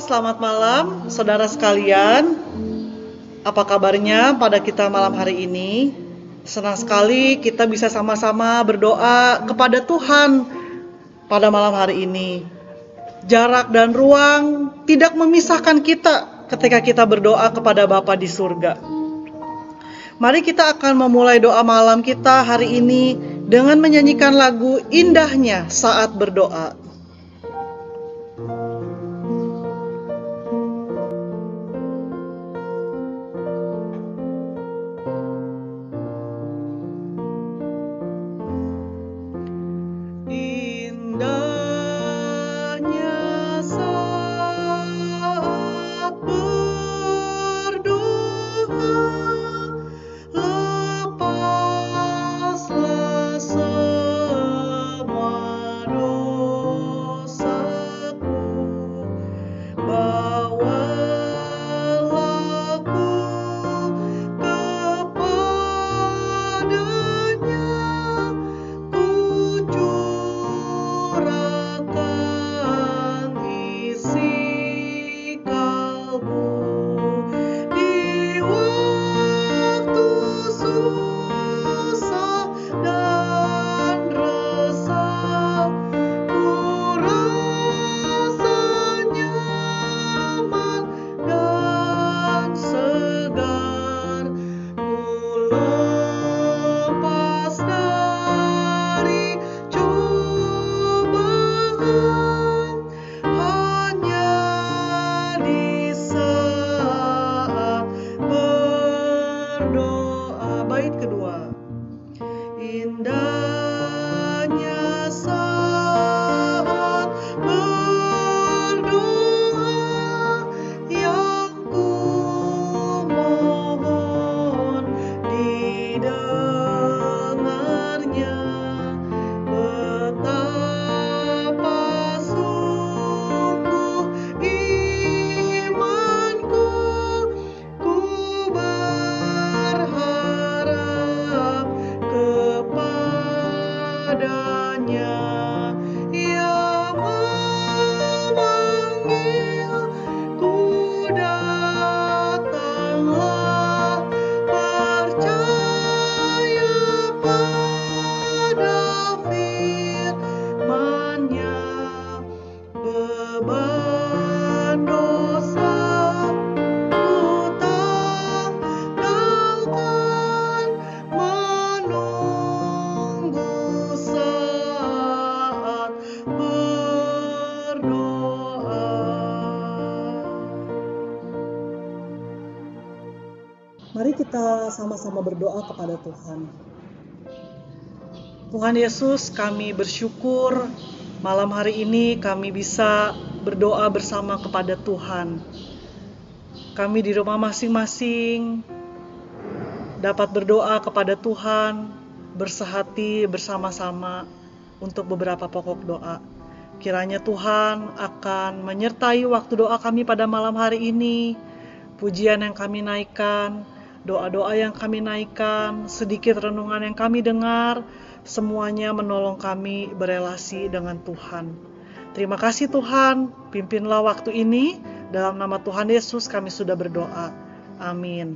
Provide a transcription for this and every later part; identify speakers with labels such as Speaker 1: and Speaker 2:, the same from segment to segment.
Speaker 1: selamat malam saudara sekalian. Apa kabarnya pada kita malam hari ini? Senang sekali kita bisa sama-sama berdoa kepada Tuhan pada malam hari ini. Jarak dan ruang tidak memisahkan kita ketika kita berdoa kepada Bapa di surga. Mari kita akan memulai doa malam kita hari ini dengan menyanyikan lagu Indahnya Saat Berdoa. Mari kita sama-sama berdoa kepada Tuhan. Tuhan Yesus, kami bersyukur malam hari ini kami bisa berdoa bersama kepada Tuhan. Kami di rumah masing-masing dapat berdoa kepada Tuhan, bersehati bersama-sama untuk beberapa pokok doa. Kiranya Tuhan akan menyertai waktu doa kami pada malam hari ini. Pujian yang kami naikkan, doa-doa yang kami naikkan, sedikit renungan yang kami dengar, semuanya menolong kami berelasi dengan Tuhan. Terima kasih Tuhan, pimpinlah waktu ini, dalam nama Tuhan Yesus kami sudah berdoa. Amin.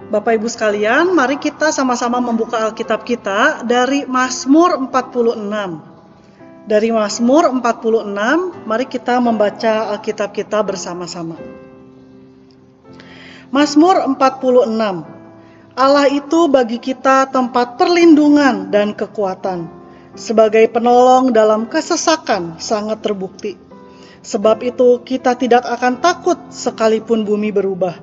Speaker 1: Bapak Ibu sekalian, mari kita sama-sama membuka Alkitab kita dari Mazmur 46. Dari Mazmur 46, mari kita membaca Alkitab kita bersama-sama. Mazmur 46. Allah itu bagi kita tempat perlindungan dan kekuatan, sebagai penolong dalam kesesakan sangat terbukti. Sebab itu kita tidak akan takut sekalipun bumi berubah,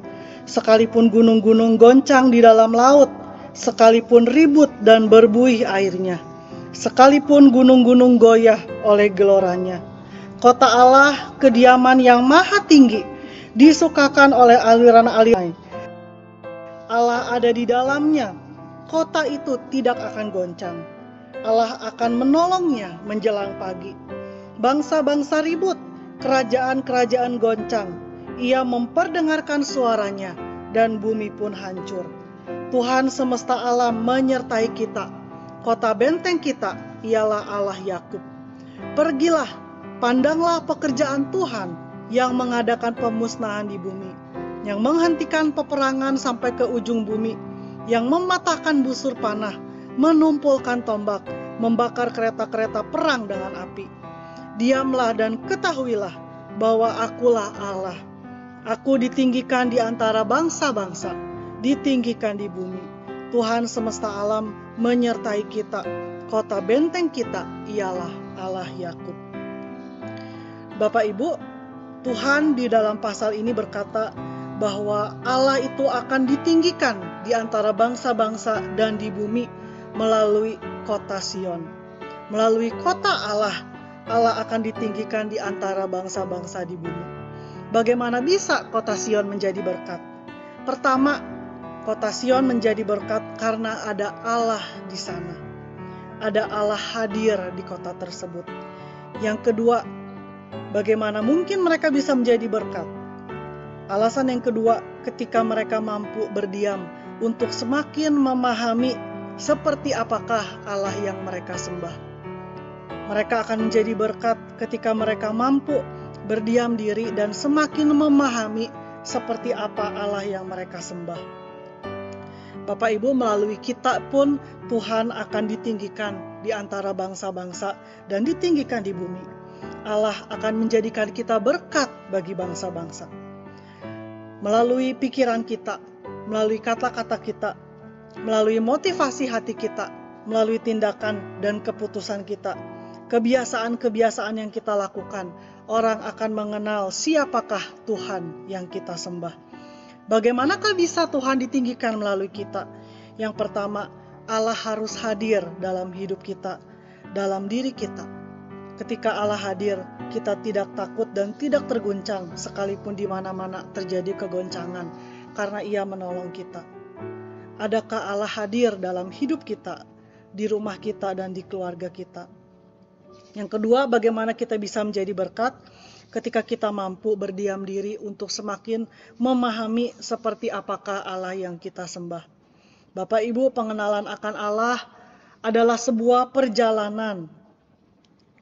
Speaker 1: sekalipun gunung-gunung goncang di dalam laut, sekalipun ribut dan berbuih airnya, sekalipun gunung-gunung goyah oleh geloranya. Kota Allah, kediaman yang maha tinggi, disukakan oleh aliran-aliran. Allah ada di dalamnya, kota itu tidak akan goncang. Allah akan menolongnya menjelang pagi. Bangsa-bangsa ribut, kerajaan-kerajaan goncang. Ia memperdengarkan suaranya, dan bumi pun hancur. Tuhan semesta alam menyertai kita. Kota benteng kita ialah Allah Yakub. Pergilah, Pandanglah pekerjaan Tuhan yang mengadakan pemusnahan di bumi, yang menghentikan peperangan sampai ke ujung bumi, yang mematahkan busur panah, menumpulkan tombak, membakar kereta-kereta perang dengan api. Diamlah dan ketahuilah bahwa Akulah Allah. Aku ditinggikan di antara bangsa-bangsa, ditinggikan di bumi. Tuhan semesta alam menyertai kita. Kota benteng kita ialah Allah Yakub. Bapak Ibu, Tuhan di dalam pasal ini berkata bahwa Allah itu akan ditinggikan di antara bangsa-bangsa dan di bumi melalui kota Sion. Melalui kota Allah, Allah akan ditinggikan di antara bangsa-bangsa di bumi. Bagaimana bisa kota Sion menjadi berkat? Pertama, kota Sion menjadi berkat karena ada Allah di sana. Ada Allah hadir di kota tersebut. Yang kedua, bagaimana mungkin mereka bisa menjadi berkat? Alasan yang kedua, ketika mereka mampu berdiam untuk semakin memahami seperti apakah Allah yang mereka sembah. Mereka akan menjadi berkat ketika mereka mampu berdiam diri dan semakin memahami seperti apa Allah yang mereka sembah. Bapak Ibu, melalui kita pun Tuhan akan ditinggikan di antara bangsa-bangsa dan ditinggikan di bumi. Allah akan menjadikan kita berkat bagi bangsa-bangsa. Melalui pikiran kita, melalui kata-kata kita, melalui motivasi hati kita, melalui tindakan dan keputusan kita, kebiasaan-kebiasaan yang kita lakukan, orang akan mengenal siapakah Tuhan yang kita sembah. Bagaimanakah bisa Tuhan ditinggikan melalui kita? Yang pertama, Allah harus hadir dalam hidup kita, dalam diri kita. Ketika Allah hadir, kita tidak takut dan tidak terguncang sekalipun di mana-mana terjadi kegoncangan karena Ia menolong kita. Adakah Allah hadir dalam hidup kita, di rumah kita dan di keluarga kita? Yang kedua, bagaimana kita bisa menjadi berkat? Ketika kita mampu berdiam diri untuk semakin memahami seperti apakah Allah yang kita sembah. Bapak Ibu, pengenalan akan Allah adalah sebuah perjalanan.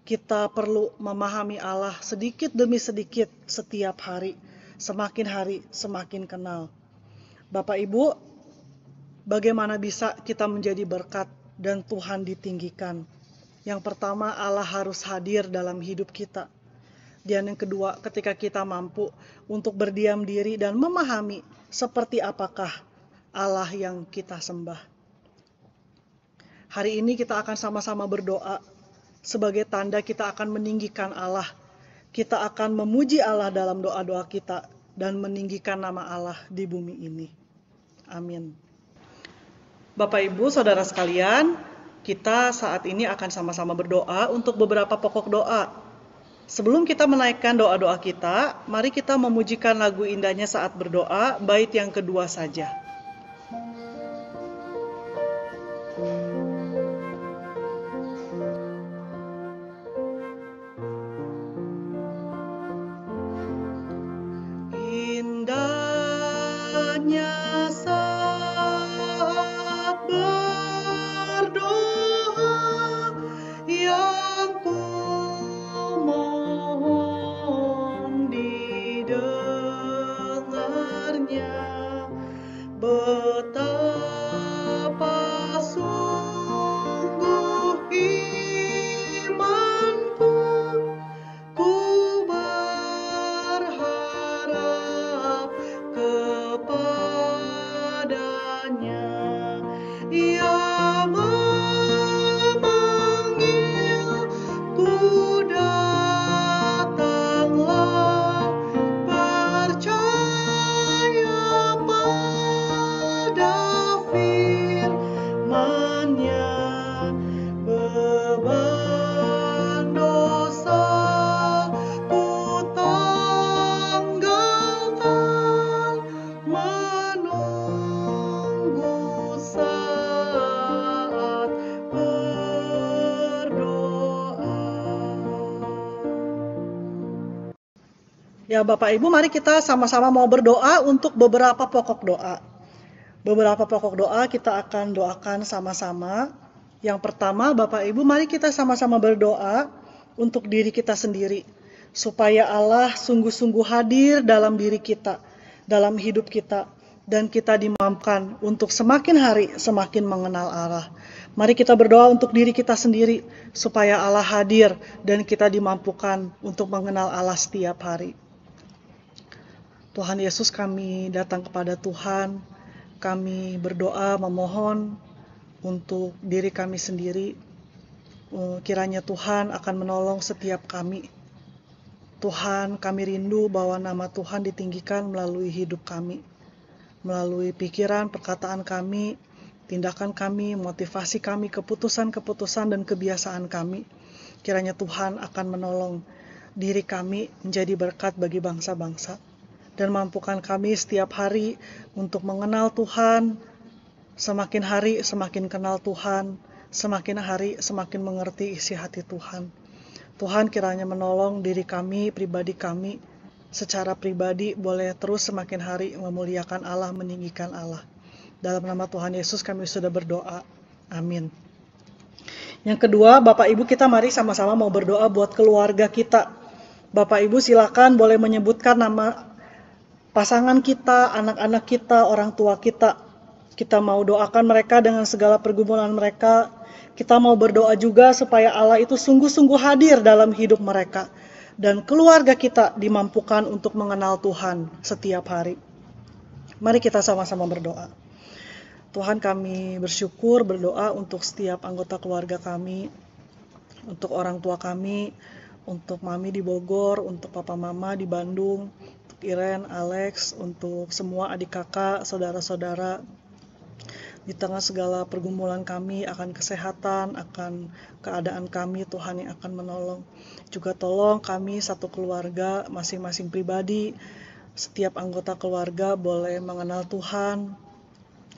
Speaker 1: Kita perlu memahami Allah sedikit demi sedikit setiap hari. Semakin hari semakin kenal. Bapak Ibu, bagaimana bisa kita menjadi berkat dan Tuhan ditinggikan? Yang pertama, Allah harus hadir dalam hidup kita. Dan yang kedua, ketika kita mampu untuk berdiam diri dan memahami seperti apakah Allah yang kita sembah. Hari ini kita akan sama-sama berdoa. Sebagai tanda kita akan meninggikan Allah. Kita akan memuji Allah dalam doa-doa kita dan meninggikan nama Allah di bumi ini. Amin. Bapak Ibu, saudara sekalian, kita saat ini akan sama-sama berdoa untuk beberapa pokok doa. Sebelum kita menaikkan doa-doa kita, mari kita memujikan lagu indahnya saat berdoa, bait yang kedua saja. Indahnya saat berdoa yang kumohon didengarnya, betapa sungguh imanku, ku berharap kepadanya. Ia memanggilku, datanglah, percaya pada firman-Nya, beban dosa ku tanggalkan, menunggu saat berdoa. Ya Bapak Ibu, mari kita sama-sama mau berdoa untuk beberapa pokok doa. Beberapa pokok doa kita akan doakan sama-sama. Yang pertama, Bapak Ibu, mari kita sama-sama berdoa untuk diri kita sendiri. supaya Allah sungguh-sungguh hadir dalam diri kita, dalam hidup kita, dan kita dimampukan untuk semakin hari semakin mengenal Allah. Mari kita berdoa untuk diri kita sendiri, supaya Allah hadir dan kita dimampukan untuk mengenal Allah setiap hari. Tuhan Yesus, kami datang kepada Tuhan, kami berdoa memohon untuk diri kami sendiri. Kiranya Tuhan akan menolong setiap kami. Tuhan, kami rindu bahwa nama Tuhan ditinggikan melalui hidup kami, melalui pikiran, perkataan kami, tindakan kami, motivasi kami, keputusan-keputusan dan kebiasaan kami. Kiranya Tuhan akan menolong diri kami menjadi berkat bagi bangsa-bangsa, dan mampukan kami setiap hari untuk mengenal Tuhan, semakin hari semakin kenal Tuhan, semakin hari semakin mengerti isi hati Tuhan. Tuhan kiranya menolong diri kami, pribadi kami, secara pribadi boleh terus semakin hari memuliakan Allah, meninggikan Allah. Dalam nama Tuhan Yesus kami sudah berdoa. Amin. Yang kedua, Bapak Ibu, kita mari sama-sama mau berdoa buat keluarga kita. Bapak Ibu silakan boleh menyebutkan nama pasangan kita, anak-anak kita, orang tua kita. Kita mau doakan mereka dengan segala pergumulan mereka. Kita mau berdoa juga supaya Allah itu sungguh-sungguh hadir dalam hidup mereka. Dan keluarga kita dimampukan untuk mengenal Tuhan setiap hari. Mari kita sama-sama berdoa. Tuhan, kami bersyukur berdoa untuk setiap anggota keluarga kami, untuk orang tua kami, untuk Mami di Bogor, untuk Papa Mama di Bandung, untuk Iren, Alex, untuk semua adik kakak, saudara-saudara. Di tengah segala pergumulan kami akan kesehatan, akan keadaan kami, Tuhan yang akan menolong. Juga tolong kami satu keluarga, masing-masing pribadi, setiap anggota keluarga boleh mengenal Tuhan,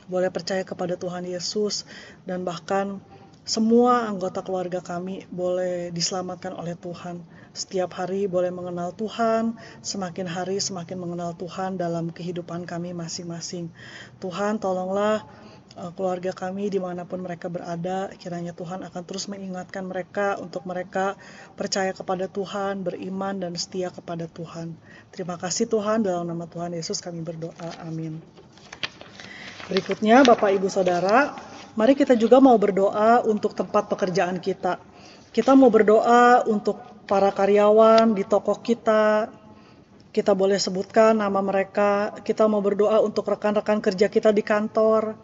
Speaker 1: boleh percaya kepada Tuhan Yesus, dan bahkan semua anggota keluarga kami boleh diselamatkan oleh Tuhan. Setiap hari boleh mengenal Tuhan, semakin hari semakin mengenal Tuhan dalam kehidupan kami masing-masing. Tuhan, tolonglah keluarga kami dimanapun mereka berada, kiranya Tuhan akan terus mengingatkan mereka untuk mereka percaya kepada Tuhan, beriman dan setia kepada Tuhan. Terima kasih Tuhan, dalam nama Tuhan Yesus kami berdoa, amin. Berikutnya Bapak Ibu Saudara, mari kita juga mau berdoa untuk tempat pekerjaan kita. Kita mau berdoa untuk para karyawan di toko kita. Kita boleh sebutkan nama mereka. Kita mau berdoa untuk rekan-rekan kerja kita di kantor.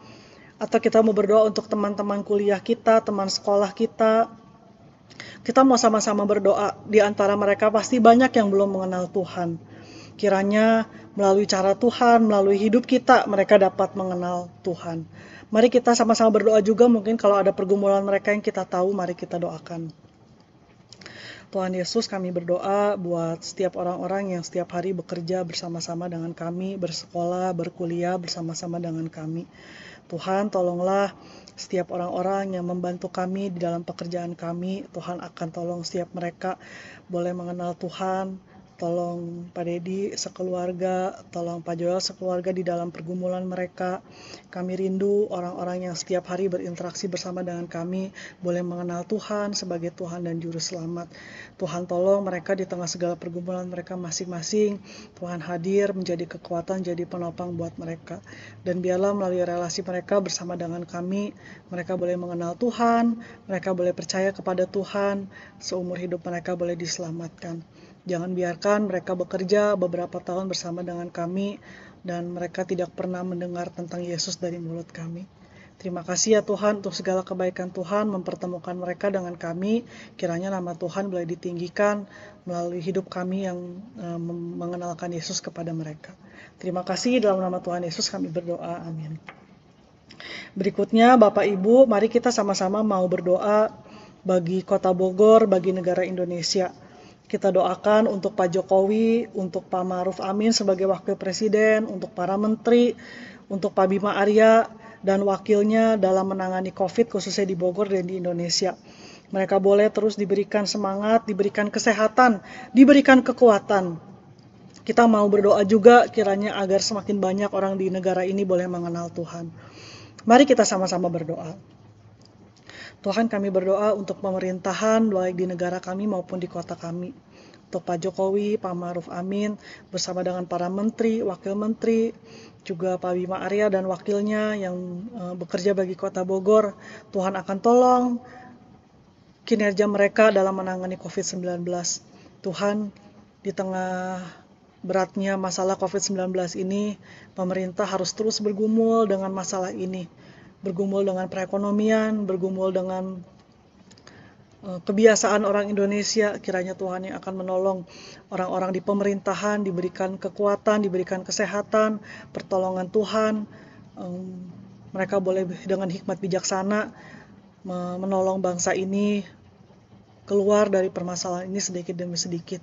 Speaker 1: Atau kita mau berdoa untuk teman-teman kuliah kita, teman sekolah kita. Kita mau sama-sama berdoa. Di antara mereka pasti banyak yang belum mengenal Tuhan. Kiranya melalui cara Tuhan, melalui hidup kita, mereka dapat mengenal Tuhan. Mari kita sama-sama berdoa juga, mungkin kalau ada pergumulan mereka yang kita tahu, mari kita doakan. Tuhan Yesus, kami berdoa buat setiap orang-orang yang setiap hari bekerja bersama-sama dengan kami, bersekolah, berkuliah bersama-sama dengan kami. Tuhan, tolonglah setiap orang-orang yang membantu kami di dalam pekerjaan kami. Tuhan akan tolong setiap mereka boleh mengenal Tuhan. Tolong Pak Dedi sekeluarga, tolong Pak Joel sekeluarga di dalam pergumulan mereka. Kami rindu orang-orang yang setiap hari berinteraksi bersama dengan kami boleh mengenal Tuhan sebagai Tuhan dan Juru Selamat. Tuhan tolong mereka di tengah segala pergumulan mereka masing-masing. Tuhan hadir menjadi kekuatan, jadi penopang buat mereka. Dan biarlah melalui relasi mereka bersama dengan kami, mereka boleh mengenal Tuhan, mereka boleh percaya kepada Tuhan, seumur hidup mereka boleh diselamatkan. Jangan biarkan mereka bekerja beberapa tahun bersama dengan kami dan mereka tidak pernah mendengar tentang Yesus dari mulut kami. Terima kasih ya Tuhan untuk segala kebaikan Tuhan mempertemukan mereka dengan kami. Kiranya nama Tuhan boleh ditinggikan melalui hidup kami yang mengenalkan Yesus kepada mereka. Terima kasih, dalam nama Tuhan Yesus kami berdoa. Amin. Berikutnya Bapak Ibu, mari kita sama-sama mau berdoa bagi Kota Bogor, bagi negara Indonesia. Kita doakan untuk Pak Jokowi, untuk Pak Ma'ruf Amin sebagai Wakil Presiden, untuk para Menteri, untuk Pak Bima Arya dan wakilnya dalam menangani COVID khususnya di Bogor dan di Indonesia. Mereka boleh terus diberikan semangat, diberikan kesehatan, diberikan kekuatan. Kita mau berdoa juga kiranya agar semakin banyak orang di negara ini boleh mengenal Tuhan. Mari kita sama-sama berdoa. Tuhan, kami berdoa untuk pemerintahan baik di negara kami maupun di kota kami. untuk Pak Jokowi, Pak Ma'ruf Amin, bersama dengan para menteri, wakil menteri, juga Pak Bima Arya dan wakilnya yang bekerja bagi Kota Bogor. Tuhan akan tolong kinerja mereka dalam menangani COVID-19. Tuhan, di tengah beratnya masalah COVID-19 ini, pemerintah harus terus bergumul dengan masalah ini. Bergumul dengan perekonomian, bergumul dengan kebiasaan orang Indonesia. Kiranya Tuhan yang akan menolong orang-orang di pemerintahan, diberikan kekuatan, diberikan kesehatan, pertolongan Tuhan. Mereka boleh dengan hikmat bijaksana menolong bangsa ini keluar dari permasalahan ini sedikit demi sedikit.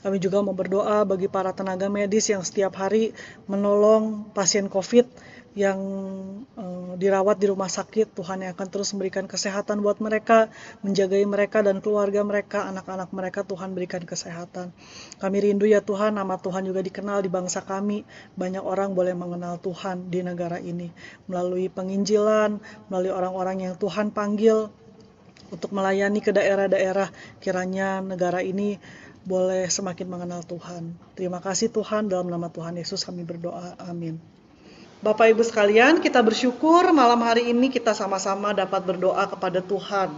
Speaker 1: Kami juga mau berdoa bagi para tenaga medis yang setiap hari menolong pasien COVID yang dirawat di rumah sakit. Tuhan yang akan terus memberikan kesehatan buat mereka, menjagai mereka dan keluarga mereka, anak-anak mereka. Tuhan berikan kesehatan. Kami rindu ya Tuhan, nama Tuhan juga dikenal di bangsa kami. Banyak orang boleh mengenal Tuhan di negara ini melalui penginjilan, melalui orang-orang yang Tuhan panggil untuk melayani ke daerah-daerah. Kiranya negara ini boleh semakin mengenal Tuhan. Terima kasih Tuhan, dalam nama Tuhan Yesus kami berdoa, amin. Bapak Ibu sekalian, kita bersyukur malam hari ini kita sama-sama dapat berdoa kepada Tuhan.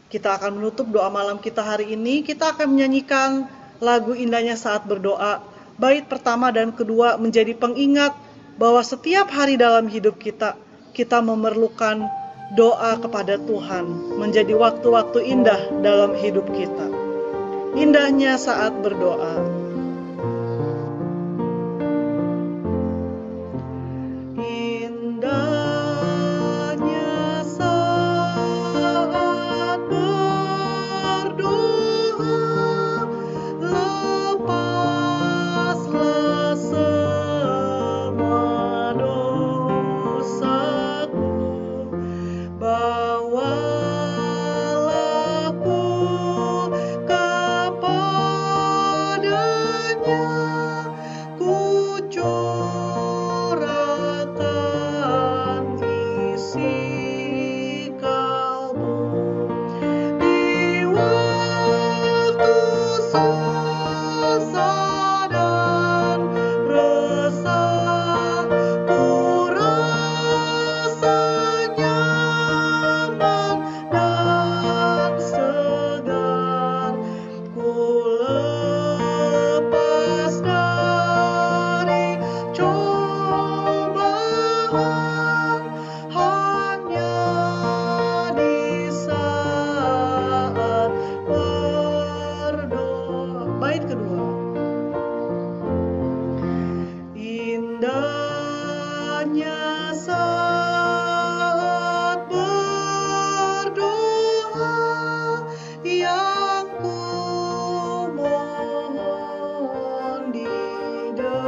Speaker 1: Kita akan menutup doa malam kita hari ini. Kita akan menyanyikan lagu indahnya saat berdoa. Bait pertama dan kedua menjadi pengingat bahwa setiap hari dalam hidup kita memerlukan doa kepada Tuhan, menjadi waktu-waktu indah dalam hidup kita. Indahnya saat berdoa. Indahnya saat berdoa, lepaslah semua dosaku. Bawalah ku kepadanya, ku curahkan isi kalbu. Di waktu susah dan resah, ku rasa nyaman dan segar. Ku lepas dari cobaan hanya di saat berdoa. Bait kedua. Indahnya saat berdoa yang ku mohon didengarnya.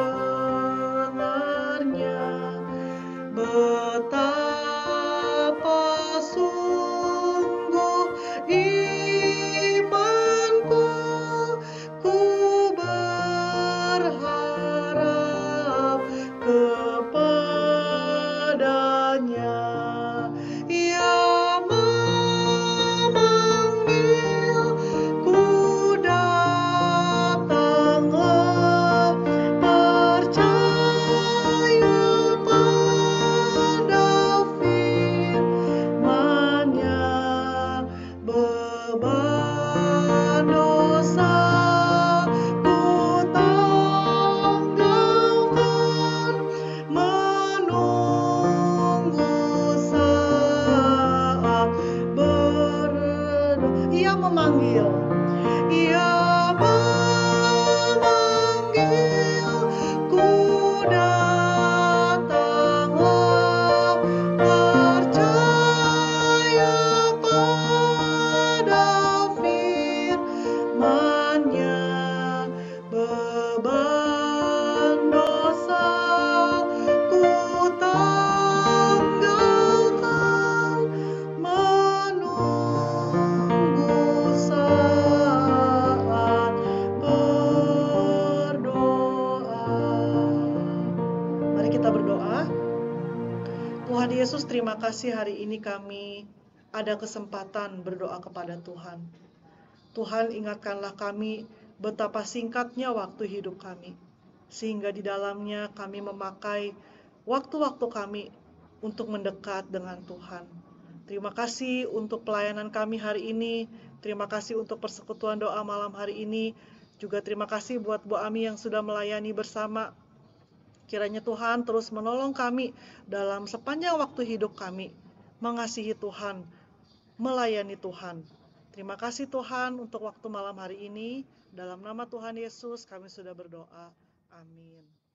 Speaker 1: Betapa sungguh imanku, ku berharap kepadanya. Ia memanggil, ku datanglah, percaya pada firman-Nya. Beban dosa ku tanggalkan, menunggu saat berdoa. Ia memanggil, Ia memanggil, ku datanglah, percaya pada firman-Nya. Beban dosa ku tanggalkan, menunggu saat berdoa. Mari kita berdoa. Tuhan Yesus, terima kasih hari ini kami ada kesempatan berdoa kepada Tuhan. Tuhan, ingatkanlah kami betapa singkatnya waktu hidup kami, sehingga di dalamnya kami memakai waktu-waktu kami untuk mendekat dengan Tuhan. Terima kasih untuk pelayanan kami hari ini. Terima kasih untuk persekutuan doa malam hari ini. Juga terima kasih buat Bu Ami yang sudah melayani bersama. Kiranya Tuhan terus menolong kami dalam sepanjang waktu hidup kami, mengasihi Tuhan, melayani Tuhan. Terima kasih Tuhan untuk waktu malam hari ini. Dalam nama Tuhan Yesus kami sudah berdoa. Amin.